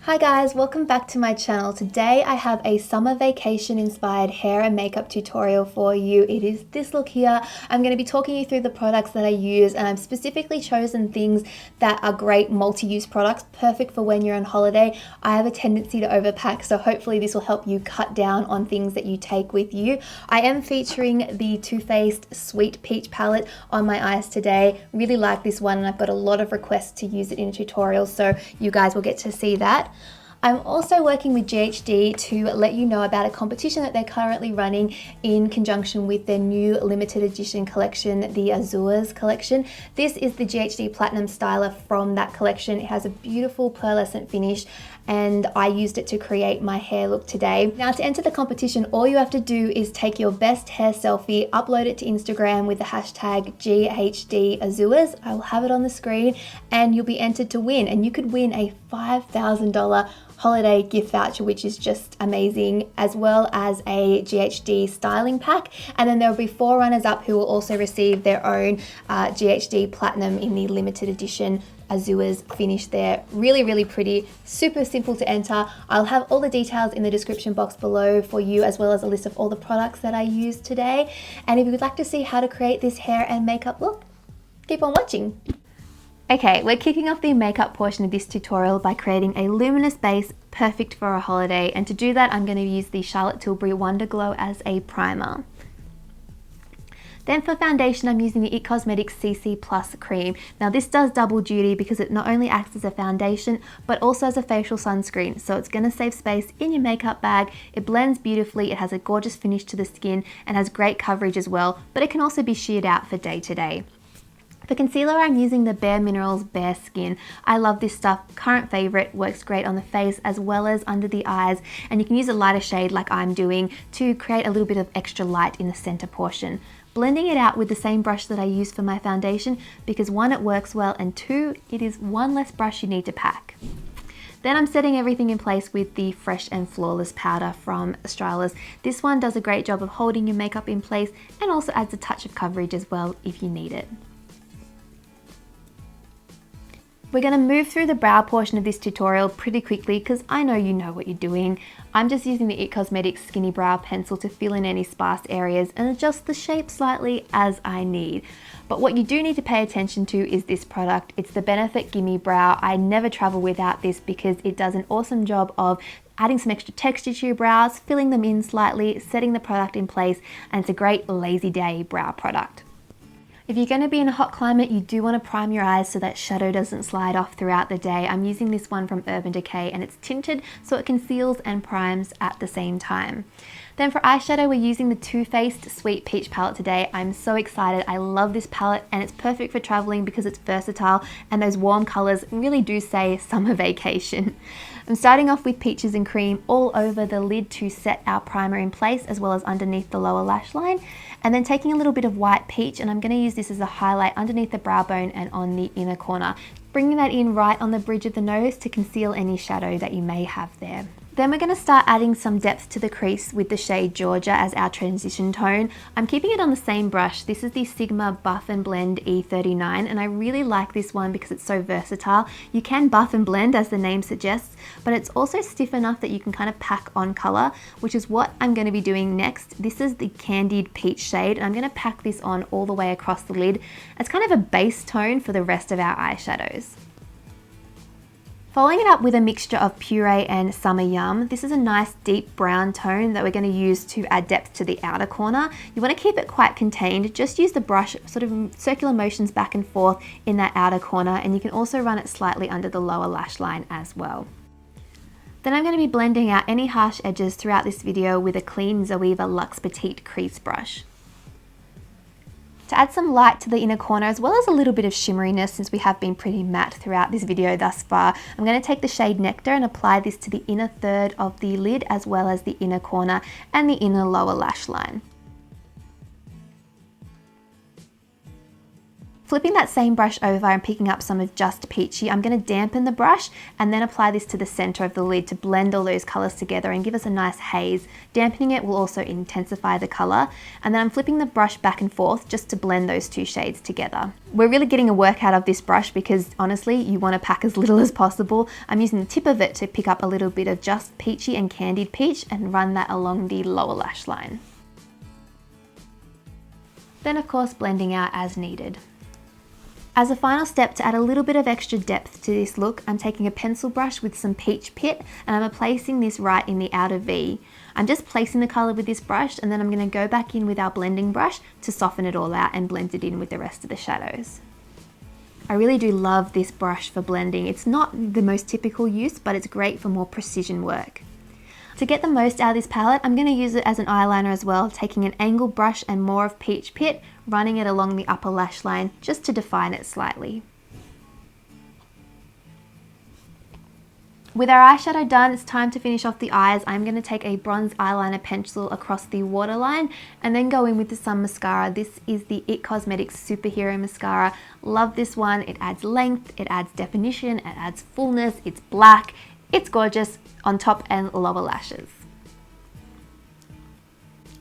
Hi guys, welcome back to my channel. Today I have a summer vacation inspired hair and makeup tutorial for you. It is this look here. I'm going to be talking you through the products that I use, and I've specifically chosen things that are great multi-use products, perfect for when you're on holiday. I have a tendency to overpack, so hopefully this will help you cut down on things that you take with you. I am featuring the Too Faced Sweet Peach palette on my eyes today. Really like this one, and I've got a lot of requests to use it in a tutorial, so you guys will get to see that. I'm also working with GHD to let you know about a competition that they're currently running in conjunction with their new limited edition collection, the Azores collection. This is the GHD Platinum Styler from that collection. It has a beautiful pearlescent finish, and I used it to create my hair look today. Now, to enter the competition, all you have to do is take your best hair selfie, upload it to Instagram with the hashtag GHD Azores. I will have it on the screen and you'll be entered to win, and you could win a $5,000 holiday gift voucher, which is just amazing, as well as a GHD styling pack. And then there will be 4 runners up who will also receive their own GHD Platinum in the limited edition Azores finish there. Really, really pretty, super simple to enter. I'll have all the details in the description box below for you, as well as a list of all the products that I used today. And if you would like to see how to create this hair and makeup look, keep on watching. Okay, we're kicking off the makeup portion of this tutorial by creating a luminous base perfect for a holiday, and to do that I'm going to use the Charlotte Tilbury Wonder Glow as a primer. Then for foundation, I'm using the IT Cosmetics CC Plus cream. Now this does double duty because it not only acts as a foundation but also as a facial sunscreen, so it's going to save space in your makeup bag. It blends beautifully, it has a gorgeous finish to the skin and has great coverage as well, but it can also be sheared out for day to day. For concealer, I'm using the Bare Minerals Bare Skin. I love this stuff, current favorite, works great on the face as well as under the eyes, and you can use a lighter shade like I'm doing to create a little bit of extra light in the center portion. Blending it out with the same brush that I use for my foundation because 1, it works well, and 2, it is 1 less brush you need to pack. Then I'm setting everything in place with the Fresh and Flawless powder from Australis. This one does a great job of holding your makeup in place and also adds a touch of coverage as well if you need it. We're going to move through the brow portion of this tutorial pretty quickly because I know you know what you're doing. I'm just using the IT Cosmetics Skinny Brow Pencil to fill in any sparse areas and adjust the shape slightly as I need. But what you do need to pay attention to is this product. It's the Benefit Gimme Brow. I never travel without this because it does an awesome job of adding some extra texture to your brows, filling them in slightly, setting the product in place, and it's a great lazy day brow product. If you're going to be in a hot climate, you do want to prime your eyes so that shadow doesn't slide off throughout the day. I'm using this one from Urban Decay and it's tinted so it conceals and primes at the same time. Then for eyeshadow, we're using the Too Faced Sweet Peach palette today. I'm so excited. I love this palette and it's perfect for traveling because it's versatile and those warm colors really do say summer vacation. I'm starting off with Peaches and Cream all over the lid to set our primer in place, as well as underneath the lower lash line. And then taking a little bit of White Peach, and I'm going to use this as a highlight underneath the brow bone and on the inner corner, bringing that in right on the bridge of the nose to conceal any shadow that you may have there. Then we're going to start adding some depth to the crease with the shade Georgia as our transition tone. I'm keeping it on the same brush. This is the Sigma Buff and Blend E39, and I really like this one because it's so versatile. You can buff and blend as the name suggests, but it's also stiff enough that you can kind of pack on color, which is what I'm going to be doing next. This is the Candied Peach shade, and I'm going to pack this on all the way across the lid as kind of a base tone for the rest of our eyeshadows. Following it up with a mixture of Puree and Summer Yum, this is a nice deep brown tone that we're going to use to add depth to the outer corner. You want to keep it quite contained, just use the brush sort of circular motions back and forth in that outer corner, and you can also run it slightly under the lower lash line as well. Then I'm going to be blending out any harsh edges throughout this video with a clean Zoeva Luxe Petite crease brush. To add some light to the inner corner as well as a little bit of shimmeriness, since we have been pretty matte throughout this video thus far, I'm going to take the shade Nectar and apply this to the inner third of the lid as well as the inner corner and the inner lower lash line. Flipping that same brush over and picking up some of Just Peachy, I'm going to dampen the brush and then apply this to the center of the lid to blend all those colors together and give us a nice haze. Dampening it will also intensify the color. And then I'm flipping the brush back and forth just to blend those two shades together. We're really getting a work out of this brush because honestly, you want to pack as little as possible. I'm using the tip of it to pick up a little bit of Just Peachy and Candied Peach and run that along the lower lash line. Then of course, blending out as needed. As a final step, to add a little bit of extra depth to this look, I'm taking a pencil brush with some Peach Pit and I'm placing this right in the outer V. I'm just placing the color with this brush and then I'm going to go back in with our blending brush to soften it all out and blend it in with the rest of the shadows. I really do love this brush for blending. It's not the most typical use, but it's great for more precision work. To get the most out of this palette, I'm going to use it as an eyeliner as well, taking an angled brush and more of Peach Pit, running it along the upper lash line just to define it slightly. With our eyeshadow done, it's time to finish off the eyes. I'm going to take a bronze eyeliner pencil across the waterline and then go in with some mascara. This is the IT Cosmetics Superhero Mascara. Love this one. It adds length, it adds definition, it adds fullness, it's black, it's gorgeous on top and lower lashes.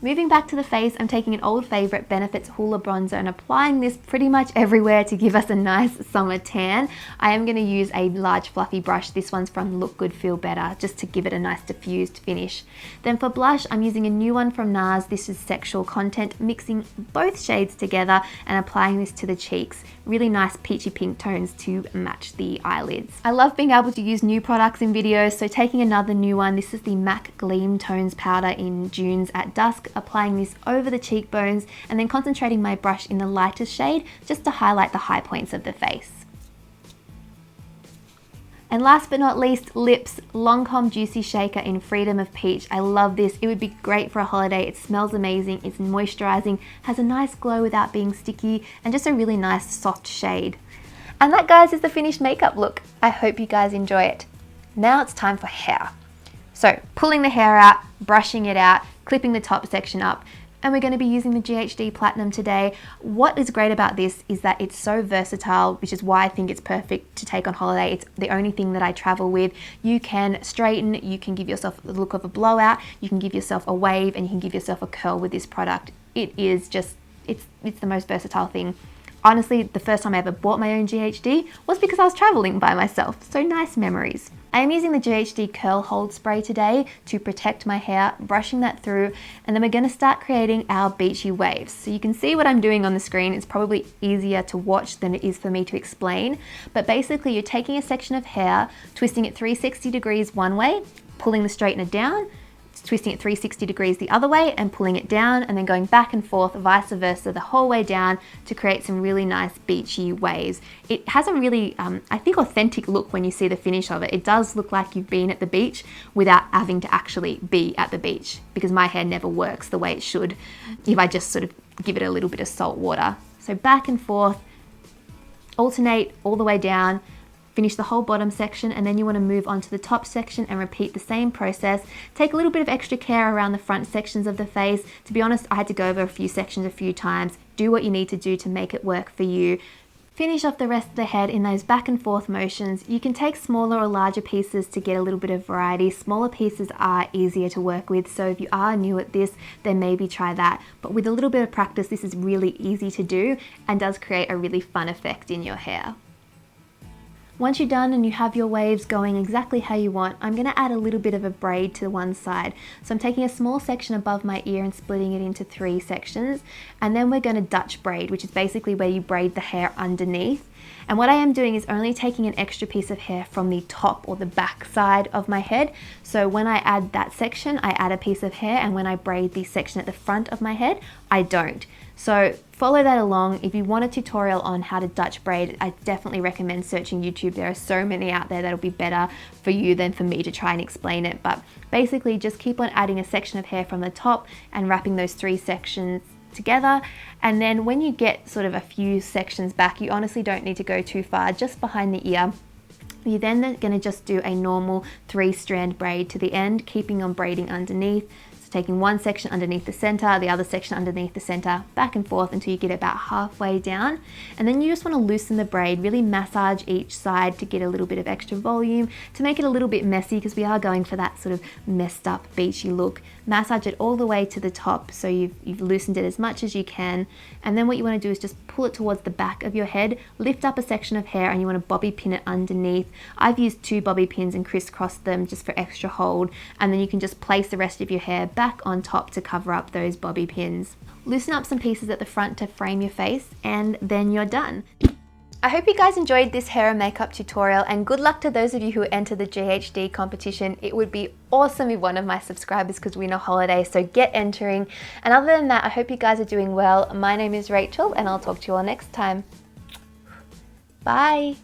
Moving back to the face, I'm taking an old favorite, Benefit's Hoola Bronzer, and applying this pretty much everywhere to give us a nice summer tan. I am going to use a large fluffy brush. This one's from Look Good Feel Better, just to give it a nice diffused finish. Then for blush, I'm using a new one from NARS. This is Sexual Content, mixing both shades together and applying this to the cheeks. Really nice peachy pink tones to match the eyelids. I love being able to use new products in videos, so taking another new one. This is the MAC Gleam Tones Powder in Dunes at Dusk. Applying this over the cheekbones and then concentrating my brush in the lightest shade just to highlight the high points of the face. And last but not least, lips, Lancome Juicy Shaker in Freedom of Peach. I love this. It would be great for a holiday. It smells amazing, it's moisturizing, has a nice glow without being sticky, and just a really nice soft shade. And that, guys, is the finished makeup look. I hope you guys enjoy it. Now it's time for hair. So pulling the hair out, brushing it out, clipping the top section up, and we're going to be using the GHD Platinum today. What is great about this is that it's so versatile, which is why I think it's perfect to take on holiday. It's the only thing that I travel with. You can straighten, you can give yourself the look of a blowout, you can give yourself a wave, and you can give yourself a curl with this product. It is just, it's the most versatile thing. Honestly, the first time I ever bought my own GHD was because I was traveling by myself, so nice memories. I am using the GHD Curl Hold Spray today to protect my hair, brushing that through, and then we're going to start creating our beachy waves. So you can see what I'm doing on the screen. It's probably easier to watch than it is for me to explain, but basically you're taking a section of hair, twisting it 360 degrees one way, pulling the straightener down, twisting it 360 degrees the other way and pulling it down, and then going back and forth vice versa the whole way down to create some really nice beachy waves. It has a really, I think, authentic look when you see the finish of it. It does look like you've been at the beach without having to actually be at the beach, because my hair never works the way it should if I just sort of give it a little bit of salt water. So back and forth, alternate all the way down, finish the whole bottom section, and then you want to move on to the top section and repeat the same process. Take a little bit of extra care around the front sections of the face. To be honest, I had to go over a few sections a few times. Do what you need to do to make it work for you. Finish off the rest of the head in those back and forth motions. You can take smaller or larger pieces to get a little bit of variety. Smaller pieces are easier to work with, so if you are new at this, then maybe try that. But with a little bit of practice, this is really easy to do and does create a really fun effect in your hair. Once you're done and you have your waves going exactly how you want, I'm going to add a little bit of a braid to one side. So I'm taking a small section above my ear and splitting it into 3 sections. And then we're going to Dutch braid, which is basically where you braid the hair underneath. And what I am doing is only taking an extra piece of hair from the top or the back side of my head. So when I add that section, I add a piece of hair, and when I braid the section at the front of my head, I don't. So follow that along. If you want a tutorial on how to Dutch braid, I definitely recommend searching YouTube. There are so many out there that'll be better for you than for me to try and explain it. But basically just keep on adding a section of hair from the top and wrapping those 3 sections together. And then when you get sort of a few sections back, you honestly don't need to go too far, just behind the ear. You're then going to just do a normal 3-strand braid to the end, keeping on braiding underneath. So taking one section underneath the center, the other section underneath the center, back and forth until you get about halfway down. And then you just want to loosen the braid, really massage each side to get a little bit of extra volume, to make it a little bit messy because we are going for that sort of messed up beachy look. Massage it all the way to the top so you've loosened it as much as you can. And then what you want to do is just pull it towards the back of your head, lift up a section of hair, and you want to bobby pin it underneath. I've used 2 bobby pins and crisscrossed them just for extra hold, and then you can just place the rest of your hair back on top to cover up those bobby pins. Loosen up some pieces at the front to frame your face, and then you're done. I hope you guys enjoyed this hair and makeup tutorial, and good luck to those of you who enter the GHD competition. It would be awesome if one of my subscribers could win a holiday, so get entering. And other than that, I hope you guys are doing well. My name is Rachel, and I'll talk to you all next time. Bye.